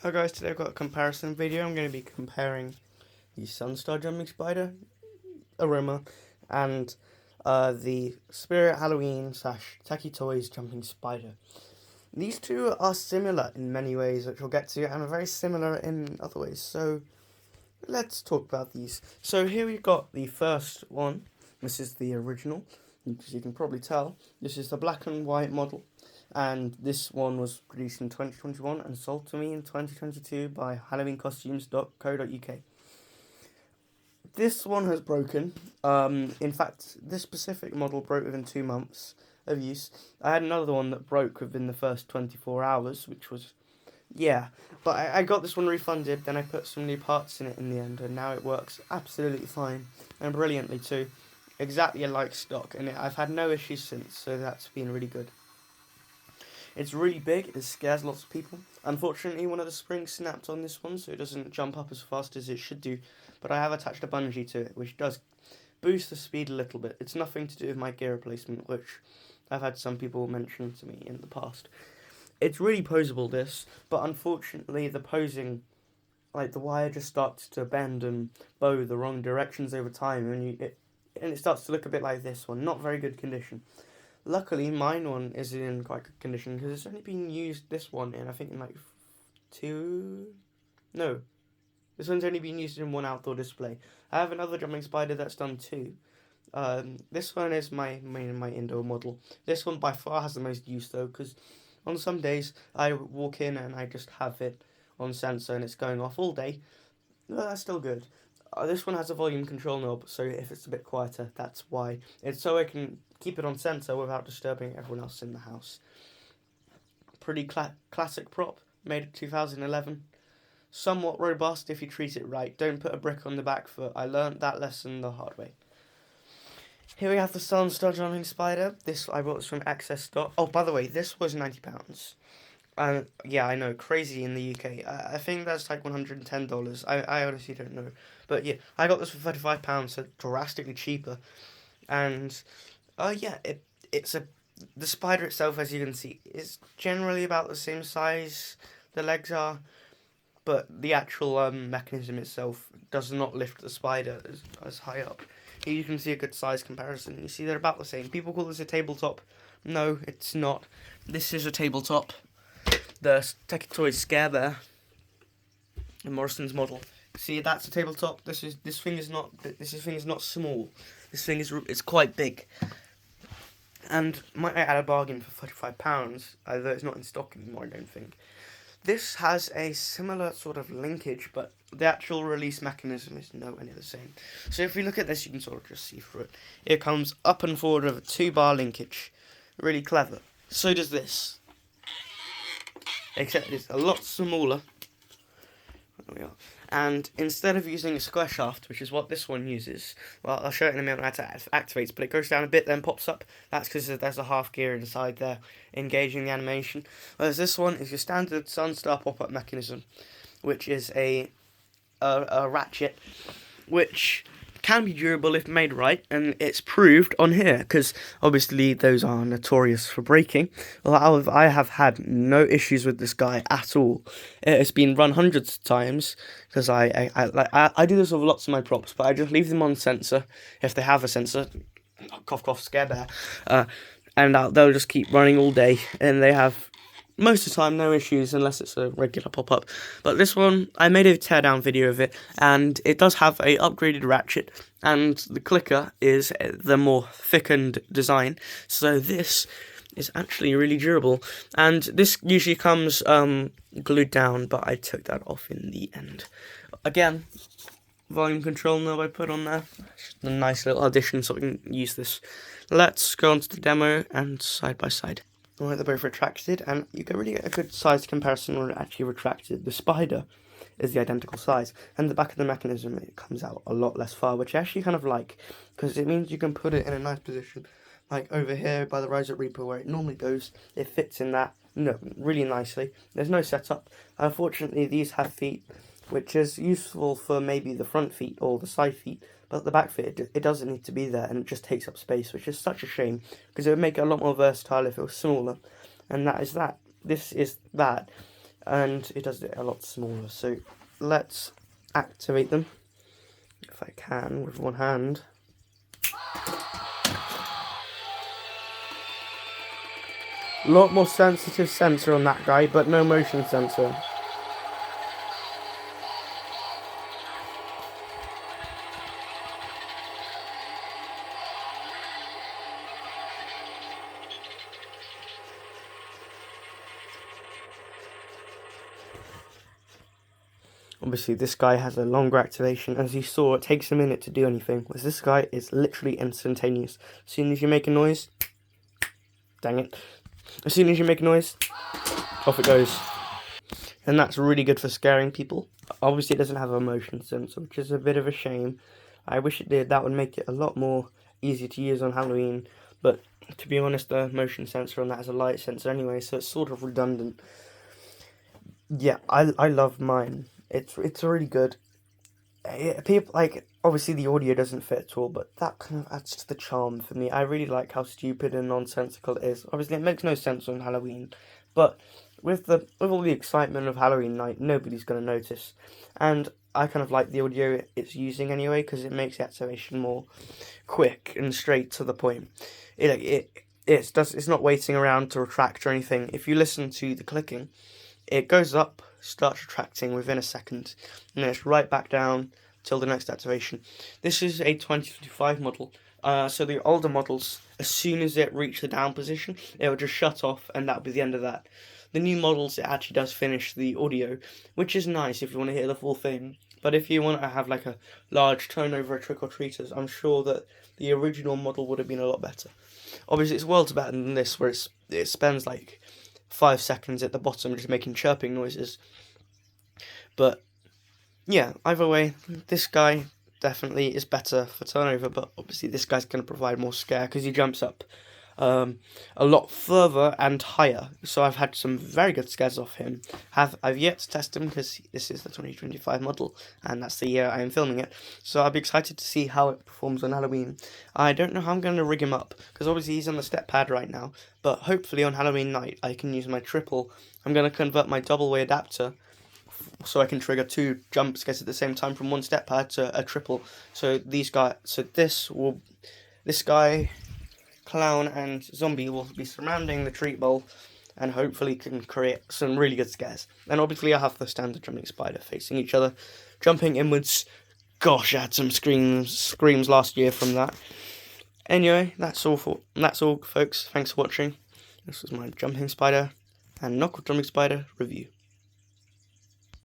Hi guys, today I've got a comparison video. I'm going to be comparing the Sunstar Jumping Spider, Aroma, and the Spirit Halloween / Tacky Toys Jumping Spider. These two are similar in many ways, which we'll get to, and are very similar in other ways. So let's talk about these. So here we've got the first one. This is the original, as you can probably tell. This is the black and white model. And this one was produced in 2021 and sold to me in 2022 by halloweencostumes.co.uk. This one has broken. In fact, this specific model broke within 2 months of use. I had another one that broke within the first 24 hours, which was, yeah. But I got this one refunded, then I put some new parts in it in the end, and now it works absolutely fine, and brilliantly too. Exactly like stock, and I've had no issues since, so that's been really good. It's really big, it scares lots of people. Unfortunately, one of the springs snapped on this one, so it doesn't jump up as fast as it should do. But I have attached a bungee to it, which does boost the speed a little bit. It's nothing to do with my gear replacement, which I've had some people mention to me in the past. It's really posable, this, but unfortunately the posing, like the wire just starts to bend and bow the wrong directions over time, and it starts to look a bit like this one. Not very good condition. Luckily, mine one is in quite good condition because it's only been used, this one, in I think in like this one's only been used in one outdoor display. I have another jumping spider that's done 2. This one is my indoor model. This one by far has the most use though, because on some days I walk in and I just have it on sensor and it's going off all day. Well, that's still good. This one has a volume control knob, so if it's a bit quieter, that's why. It's so I can keep it on sensor without disturbing everyone else in the house. Pretty classic prop, made in 2011. Somewhat robust if you treat it right. Don't put a brick on the back foot. I learned that lesson the hard way. Here we have the Sunstar Jumping Spider. I bought this from excess stock. Oh, by the way, this was £90. Yeah, I know, crazy in the UK. I think that's like $110. I honestly don't know. But yeah, I got this for £35, so drastically cheaper. And, yeah, the spider itself, as you can see, is generally about the same size the legs are. But the actual mechanism itself does not lift the spider as high up. Here you can see a good size comparison. You see they're about the same. People call this a tabletop. No, it's not. This is a tabletop. The Tacky Toys Scare Bear in Morrison's model. See, that's a tabletop. This thing is not small. This thing is quite big. And might I add a bargain for £35, although it's not in stock anymore, I don't think. This has a similar sort of linkage, but the actual release mechanism is nowhere near the same. So if we look at this, you can sort of just see through it. It comes up and forward with a 2-bar linkage. Really clever. So does this. Except it's a lot smaller. There we are. And instead of using a square shaft, which is what this one uses, well, I'll show it in a minute when it activates, but it goes down a bit, then pops up. That's because there's a half gear inside there, engaging the animation. Whereas this one is your standard Sunstar pop-up mechanism, which is a ratchet, which can be durable if made right, and it's proved on here, because obviously those are notorious for breaking. Well, I have had no issues with this guy at all. It's been run hundreds of times, because I do this with lots of my props, but I just leave them on sensor, if they have a sensor, cough cough scare bear, and they'll just keep running all day, and they have most of the time no issues unless it's a regular pop-up. But this one, I made a teardown video of it, and it does have a upgraded ratchet, and the clicker is the more thickened design, so this is actually really durable. And this usually comes glued down, but I took that off in the end. Again, volume control knob I put on there. Just a nice little addition so we can use this. Let's go on to the demo and side by side. Alright, they're both retracted, and you can really get a good size comparison when it actually retracted. The spider is the identical size, and the back of the mechanism, it comes out a lot less far, which I actually kind of like, because it means you can put it in a nice position, like over here by the Riser Reaper where it normally goes. It fits in that, really nicely. There's no setup. Unfortunately, these have feet, which is useful for maybe the front feet or the side feet, but the back feet, it doesn't need to be there, and it just takes up space, which is such a shame, because it would make it a lot more versatile if it was smaller. And that is that. This is that. and it does it a lot smaller. So let's activate them, if I can, with one hand. A lot more sensitive sensor on that guy, but no motion sensor. Obviously, this guy has a longer activation. As you saw, it takes a minute to do anything, whereas this guy is literally instantaneous. As soon as you make a noise, dang it, as soon as you make a noise, off it goes. And that's really good for scaring people. Obviously, it doesn't have a motion sensor, which is a bit of a shame. I wish it did. That would make it a lot more easy to use on Halloween. But to be honest, the motion sensor on that is a light sensor anyway, so it's sort of redundant. Yeah, I love mine. It's really good. People like, obviously the audio doesn't fit at all, but that kind of adds to the charm for me. I really like how stupid and nonsensical it is. Obviously, it makes no sense on Halloween, but with all the excitement of Halloween night, nobody's gonna notice. And I kind of like the audio it's using anyway, because it makes the activation more quick and straight to the point. It's not waiting around to retract or anything. If you listen to the clicking, it goes up, starts retracting within a second, and then it's right back down till the next activation. This is a 2025 model, so the older models, as soon as it reached the down position, it would just shut off, and that would be the end of that. The new models, it actually does finish the audio, which is nice if you want to hear the full thing. But if you want to have like a large tone over a trick-or-treaters, I'm sure that the original model would have been a lot better. Obviously, it's worlds better than this, where it spends like 5 seconds at the bottom just making chirping noises. But yeah, either way, this guy definitely is better for turnover, but obviously this guy's going to provide more scare because he jumps up a lot further and higher. So I've had some very good scares off him. I've yet to test him because this is the 2025 model and that's the year I am filming it. So I'll be excited to see how it performs on Halloween. I don't know how I'm going to rig him up because obviously he's on the step pad right now, but hopefully on Halloween night I can use my triple. I'm going to convert my double way adapter so I can trigger 2 jump scares at the same time from one step pad to a triple. So this guy, clown and zombie will be surrounding the treat bowl and hopefully can create some really good scares. And obviously I have the standard jumping spider facing each other, jumping inwards. Gosh, I had some screams last year from that. Anyway, that's all folks. Thanks for watching. This was my jumping spider and Knockoff jumping spider review.